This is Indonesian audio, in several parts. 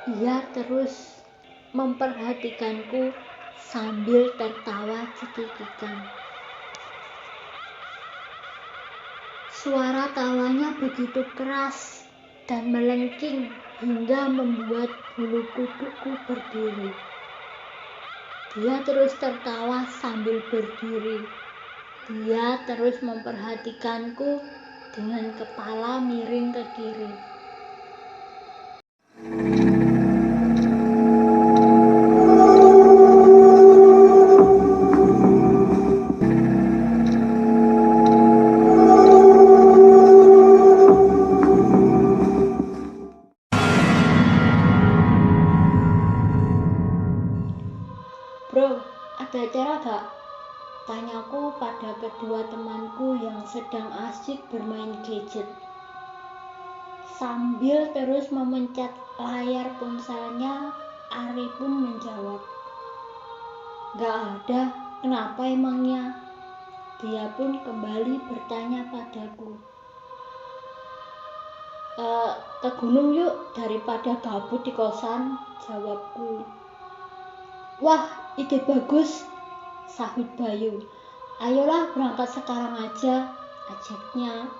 Ia terus memperhatikanku sambil tertawa cekikikan. Suara tawanya begitu keras dan melengking hingga membuat bulu kuduku berdiri. Dia terus tertawa sambil berdiri. Dia terus memperhatikanku dengan kepala miring ke kiri. Bro, ada acara gak? Tanyaku pada kedua temanku yang sedang asyik bermain gadget. Sambil terus memencet layar ponselnya, Ari pun menjawab, "Gak ada, kenapa emangnya?" Dia pun kembali bertanya padaku, "Ke gunung yuk, daripada gabut di kosan," jawabku. "Wah, ide bagus," sahut Bayu. "Ayolah berangkat sekarang aja," ajaknya.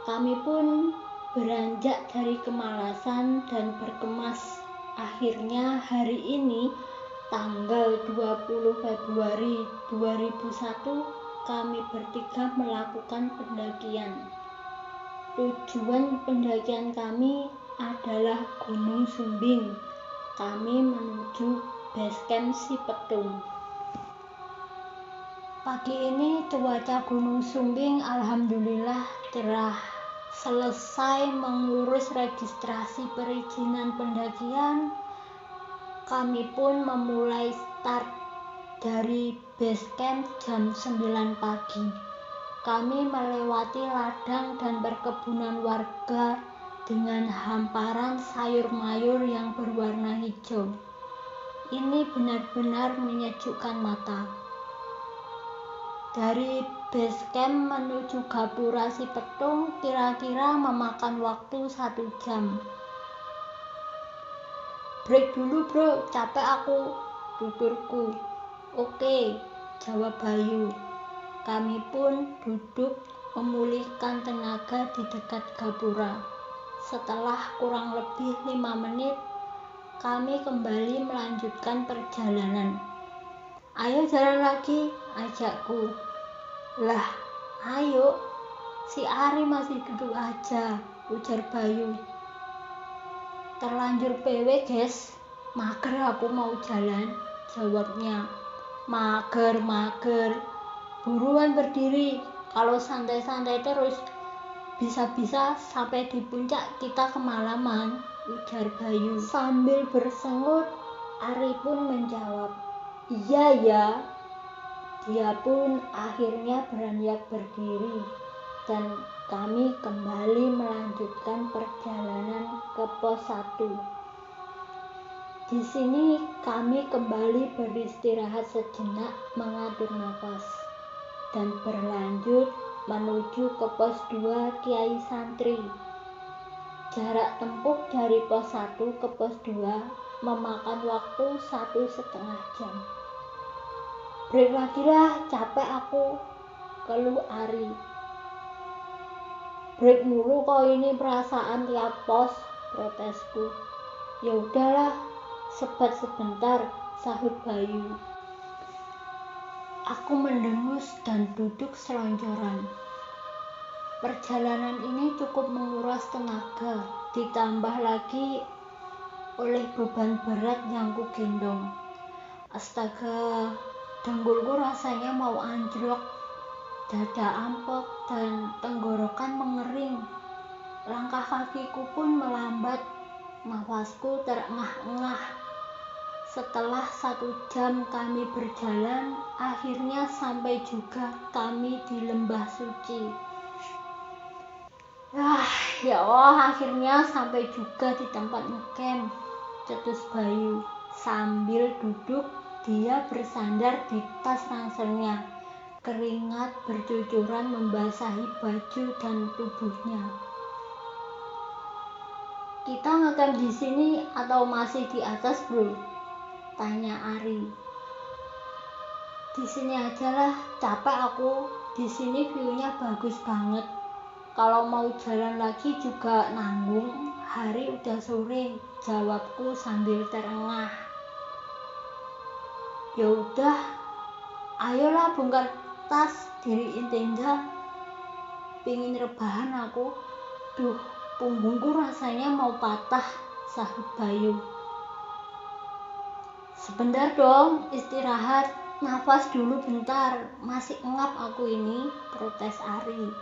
Kami pun beranjak dari kemalasan dan berkemas. Akhirnya hari ini, tanggal 20 Februari 2001, kami bertiga melakukan pendakian. Tujuan pendakian kami adalah Gunung Sumbing. Kami menuju basecamp Sipetung. Pagi ini cuaca Gunung Sumbing alhamdulillah cerah. Selesai mengurus registrasi perizinan pendakian, kami pun memulai start dari basecamp jam 9 pagi. Kami melewati ladang dan perkebunan warga dengan hamparan sayur mayur yang berwarna hijau. Ini benar-benar menyejukkan mata. Dari basecamp menuju Gapura Sipetung kira-kira memakan waktu 1 jam. "Break dulu bro, capek aku," tuturku. "Oke," jawab Bayu. Kami pun duduk memulihkan tenaga di dekat Gapura. Setelah kurang lebih 5 menit, kami kembali melanjutkan perjalanan. "Ayo jalan lagi," ajakku. "Lah, ayo, si Ari masih duduk aja," ujar Bayu. "Terlanjur PW guys, mager aku mau jalan," jawabnya. Mager, buruan berdiri, kalau santai-santai terus bisa-bisa sampai di puncak kita kemalaman, ujar Bayu. Sambil bersengut, Ari pun menjawab, "Iya ya." Dia pun akhirnya beranjak berdiri dan kami kembali melanjutkan perjalanan ke pos 1. Di sini kami kembali beristirahat sejenak mengatur nafas dan berlanjut menuju ke pos 2 Kiai Santri. Jarak tempuh dari pos 1 ke pos 2 memakan waktu 1,5 jam. "Break lagi lah, capek aku," keluh Ari. "Break mulu kok ini perasaan tiap pos," protesku. "Ya udahlah, sebat sebentar," sahut Bayu. Aku mendengus dan duduk selonjoran. Perjalanan ini cukup menguras tenaga, ditambah lagi oleh beban berat yang kugendong. Astaga, dengkulku rasanya mau anjlok, dada ampek dan tenggorokan mengering. Langkah kakiku pun melambat, nafasku terengah-engah. Setelah 1 jam kami berjalan, akhirnya sampai juga kami di Lembah Suci. Ya Allah, akhirnya sampai juga di tempat ngecamp, cetus Bayu. Sambil duduk, dia bersandar di tas ranselnya. Keringat bercucuran membasahi baju dan tubuhnya. Kita ngecamp di sini atau masih di atas, bro? Tanya Ari. Di sini aja lah, capek aku. Di sini view-nya bagus banget. Kalau mau jalan lagi juga nanggung. Hari udah sore, jawabku sambil terengah. Ya udah, ayolah bongkar tas, diriin tenda. Pingin rebahan aku. Duh, punggungku rasanya mau patah, sahut Bayu. Sebentar dong, istirahat. Nafas dulu bentar, masih engap aku ini, protes Ari.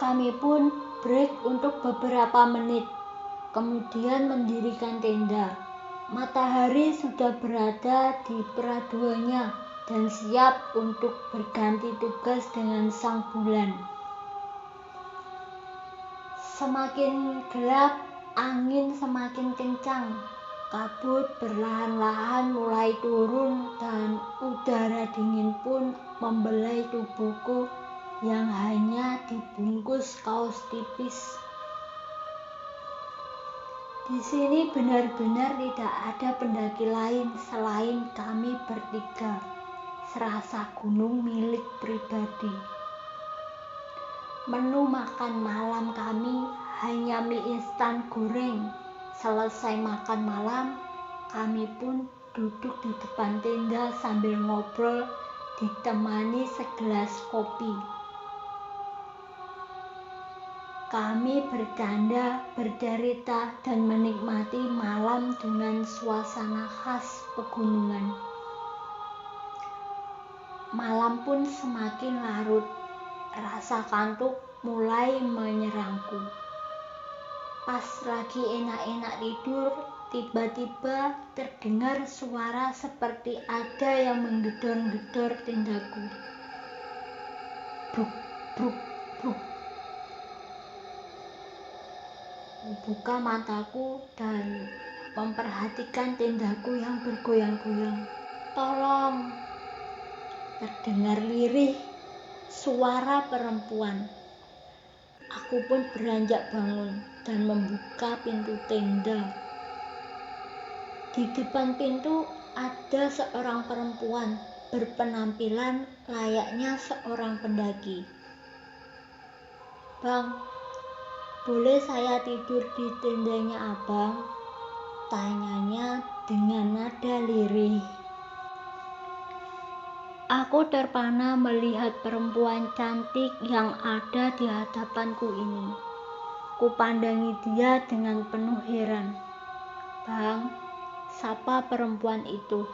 Kami pun break untuk beberapa menit, kemudian mendirikan tenda. Matahari sudah berada di peraduannya dan siap untuk berganti tugas dengan sang bulan. Semakin gelap, angin semakin kencang. Kabut perlahan-lahan mulai turun dan udara dingin pun membelai tubuhku yang hanya dibungkus kaos tipis. Di sini benar-benar tidak ada pendaki lain selain kami bertiga. Serasa gunung milik pribadi. Menu makan malam kami hanya mie instan goreng. Selesai makan malam, kami pun duduk di depan tenda sambil ngobrol ditemani segelas kopi. Kami bercanda, bercerita, dan menikmati malam dengan suasana khas pegunungan. Malam pun semakin larut, rasa kantuk mulai menyerangku. Pas lagi enak-enak tidur, tiba-tiba terdengar suara seperti ada yang menggedor-gedor tendaku. Bruk, bruk, bruk. Buka mataku dan memperhatikan tendaku yang bergoyang-goyang. Tolong! Terdengar lirih suara perempuan. Aku pun beranjak bangun dan membuka pintu tenda. Di depan pintu ada seorang perempuan berpenampilan layaknya seorang pendaki. Bang, boleh saya tidur di tendanya abang? Tanyanya dengan nada lirih. Aku terpana melihat perempuan cantik yang ada di hadapanku ini. Kupandangi dia dengan penuh heran. Bang, sapa perempuan itu.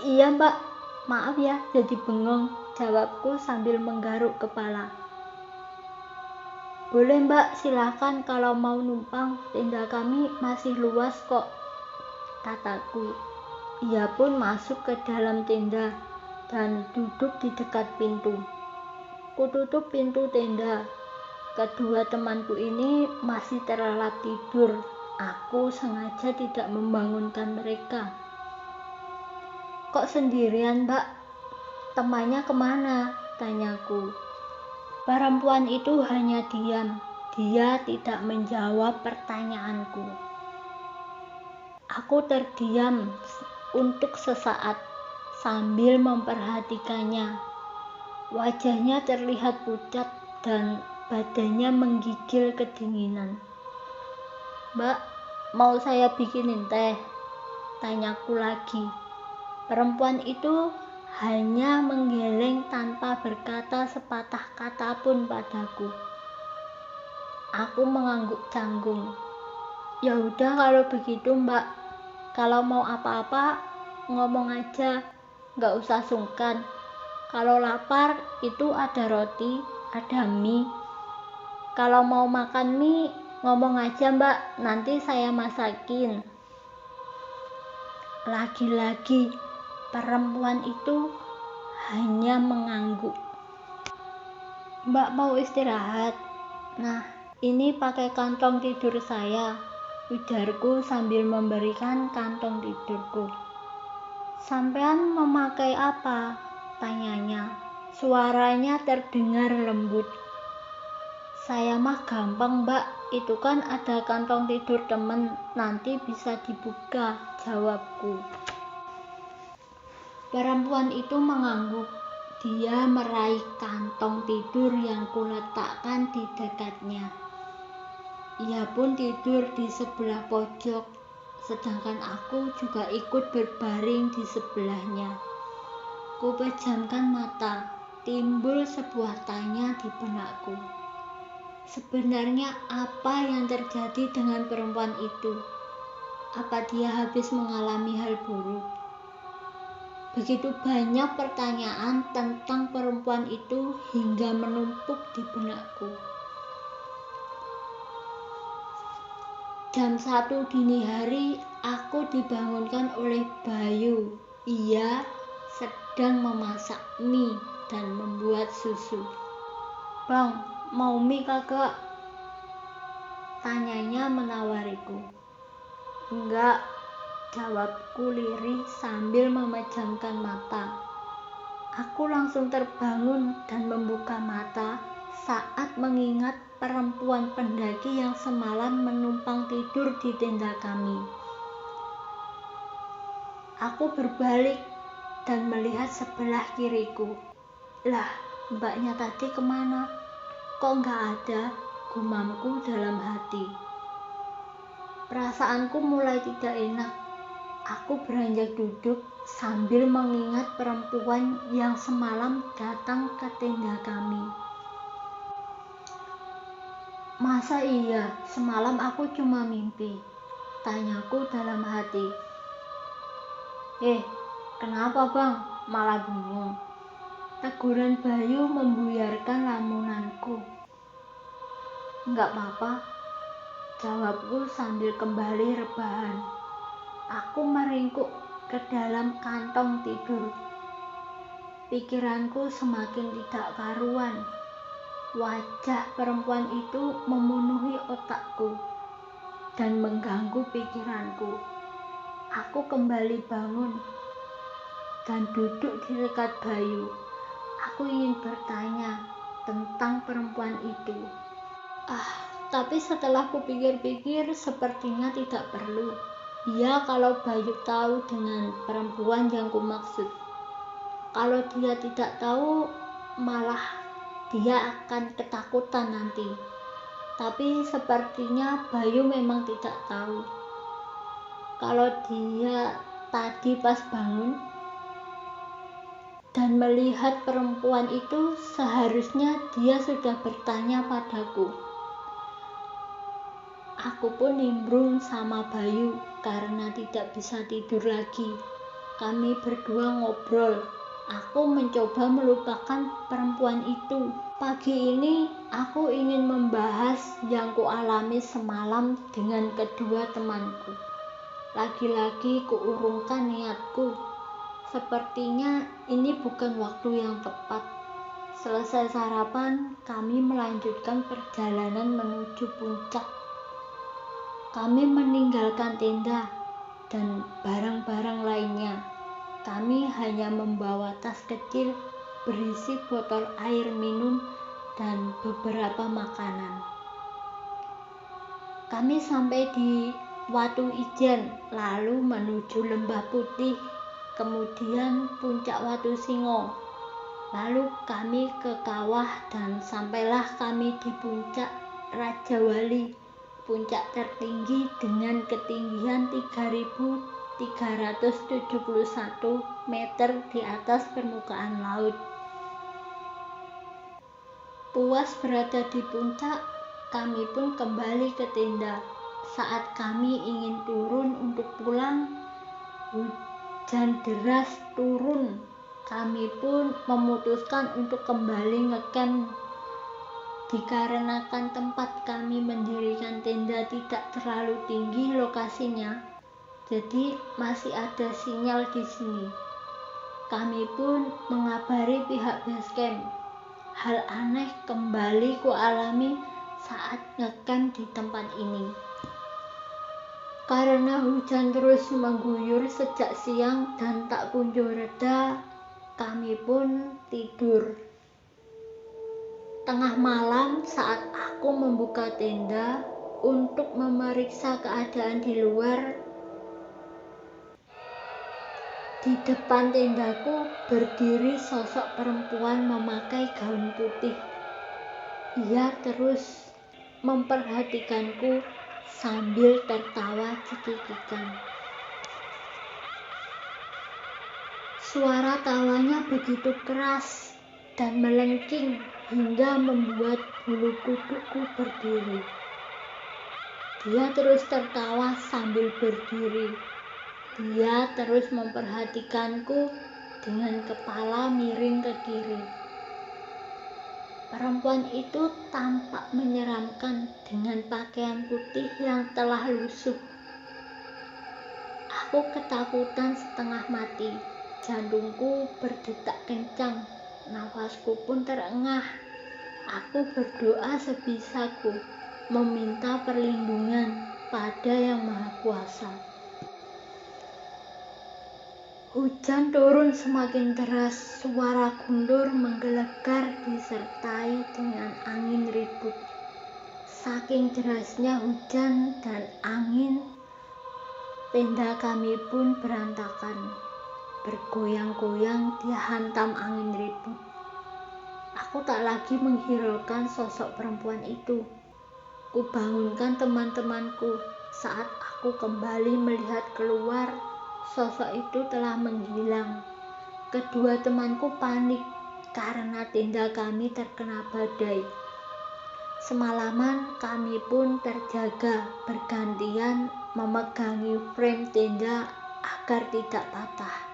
Iya mbak, maaf ya jadi bengong, jawabku sambil menggaruk kepala. Boleh mbak, silakan kalau mau numpang, tenda kami masih luas kok, kataku. Ia pun masuk ke dalam tenda dan duduk di dekat pintu. Kututup pintu tenda. Kedua temanku ini masih terlelap tidur. Aku sengaja tidak membangunkan mereka. Kok sendirian, mbak? Temannya kemana? Tanyaku. Perempuan itu hanya diam. Dia tidak menjawab pertanyaanku. Aku terdiam untuk sesaat sambil memperhatikannya. Wajahnya terlihat pucat dan badannya menggigil kedinginan. Mbak, mau saya bikinin teh? Tanyaku lagi. Perempuan itu hanya menggeleng tanpa berkata sepatah kata pun padaku. Aku mengangguk canggung. Ya udah kalau begitu mbak. Kalau mau apa-apa, ngomong aja, nggak usah sungkan. Kalau lapar, itu ada roti, ada mie. Kalau mau makan mie, ngomong aja mbak, nanti saya masakin. Lagi-lagi, perempuan itu hanya mengangguk. Mbak mau istirahat? Nah, ini pakai kantong tidur saya. Ujarku sambil memberikan kantong tidurku. Sampean memakai apa? Tanyanya. Suaranya terdengar lembut. Saya mah gampang mbak, itu kan ada kantong tidur temen, nanti bisa dibuka, jawabku. Perempuan itu mengangguk. Dia meraih kantong tidur yang kuletakkan di dekatnya. Ia pun tidur di sebelah pojok, sedangkan aku juga ikut berbaring di sebelahnya. Kupejamkan mata, timbul sebuah tanya di benakku. Sebenarnya apa yang terjadi dengan perempuan itu? Apa dia habis mengalami hal buruk? Begitu banyak pertanyaan tentang perempuan itu hingga menumpuk di benakku. Jam 1 dini hari aku dibangunkan oleh Bayu. Ia sedang memasak mie dan membuat susu. Bang, mau mie kagak? Tanyanya menawariku. Enggak, jawabku lirih sambil memejamkan mata. Aku langsung terbangun dan membuka mata saat mengingat perempuan pendaki yang semalam menumpang tidur di tenda kami. Aku berbalik dan melihat sebelah kiriku. Lah, mbaknya tadi kemana? Kok nggak ada? Gumamku dalam hati. Perasaanku mulai tidak enak. Aku beranjak duduk sambil mengingat perempuan yang semalam datang ke tenda kami. Masa iya, semalam aku cuma mimpi? Tanyaku dalam hati. Kenapa bang? Malah bengong. Teguran Bayu membuyarkan lamunanku. Enggak apa-apa, jawabku sambil kembali rebahan. Aku meringkuk ke dalam kantong tidur. Pikiranku semakin tidak karuan. Wajah perempuan itu memenuhi otakku dan mengganggu pikiranku. Aku kembali bangun dan duduk di dekat Bayu. Aku ingin bertanya tentang perempuan itu. Tapi setelah kupikir-pikir sepertinya tidak perlu. Ya, kalau Bayu tahu dengan perempuan yang kumaksud. Kalau dia tidak tahu, malah dia akan ketakutan nanti. Tapi sepertinya Bayu memang tidak tahu. Kalau dia tadi pas bangun dan melihat perempuan itu, seharusnya dia sudah bertanya padaku. Aku pun nimbrung sama Bayu karena tidak bisa tidur lagi. Kami berdua ngobrol. Aku mencoba melupakan perempuan itu. Pagi ini aku ingin membahas yang kualami semalam dengan kedua temanku. Lagi-lagi kuurungkan niatku. Sepertinya ini bukan waktu yang tepat. Selesai sarapan, kami melanjutkan perjalanan menuju puncak. Kami meninggalkan tenda dan barang-barang lainnya. Kami hanya membawa tas kecil berisi botol air minum dan beberapa makanan. Kami sampai di Watu Ijen, lalu menuju Lembah Putih, kemudian puncak Watu Singo. Lalu kami ke kawah dan sampailah kami di puncak Raja Wali, puncak tertinggi dengan ketinggian 3.371 meter di atas permukaan laut. Puas berada di puncak, kami pun kembali ke tenda. Saat kami ingin turun untuk pulang, hujan deras turun. Kami pun memutuskan untuk kembali ngecamp. Dikarenakan tempat kami mendirikan tenda tidak terlalu tinggi lokasinya, jadi masih ada sinyal di sini. Kami pun mengabari pihak base camp. Hal aneh kembali kualami saat ngecamp di tempat ini. Karena hujan terus mengguyur sejak siang dan tak kunjung reda, kami pun tidur. Tengah malam saat aku membuka tenda untuk memeriksa keadaan di luar, di depan tendaku berdiri sosok perempuan memakai gaun putih. Ia terus memperhatikanku sambil tertawa cekikikan. Suara tawanya begitu keras dan melengking hingga membuat bulu kudukku berdiri. Dia terus tertawa sambil berdiri. Dia terus memperhatikanku dengan kepala miring ke kiri. Perempuan itu tampak menyeramkan dengan pakaian putih yang telah lusuh. Aku ketakutan setengah mati. Jantungku berdetak kencang, nafasku pun terengah. Aku berdoa sebisaku, meminta perlindungan pada Yang Maha Kuasa. Hujan turun semakin deras, suara guntur menggelegar disertai dengan angin ribut. Saking derasnya hujan dan angin, tenda kami pun berantakan. Bergoyang-goyang dihantam angin ribut. Aku tak lagi menghiraukan sosok perempuan itu. Kubangunkan teman-temanku. Saat aku kembali melihat keluar, sosok itu telah menghilang. Kedua temanku panik karena tenda kami terkena badai. Semalaman kami pun terjaga bergantian memegangi frame tenda agar tidak patah.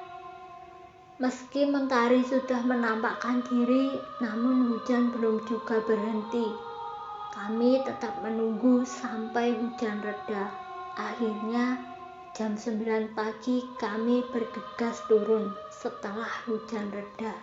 Meski mentari sudah menampakkan diri, namun hujan belum juga berhenti. Kami tetap menunggu sampai hujan reda. Akhirnya jam 9 pagi kami bergegas turun setelah hujan reda.